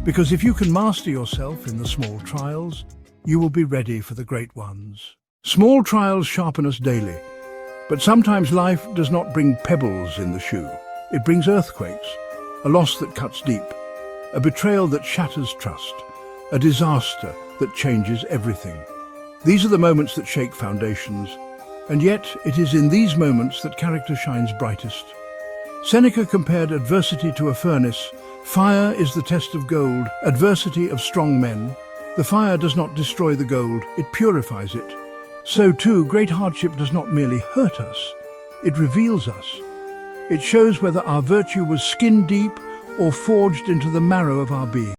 Because if you can master yourself in the small trials, you will be ready for the great ones. Small trials sharpen us daily, but sometimes life does not bring pebbles in the shoe. It brings earthquakes, a loss that cuts deep, a betrayal that shatters trust, a disaster that changes everything. These are the moments that shake foundations, and yet it is in these moments that character shines brightest. Seneca compared adversity to a furnace. Fire is the test of gold, adversity of strong men. The fire does not destroy the gold, it purifies it. So too, great hardship does not merely hurt us, it reveals us. It shows whether our virtue was skin deep or forged into the marrow of our being.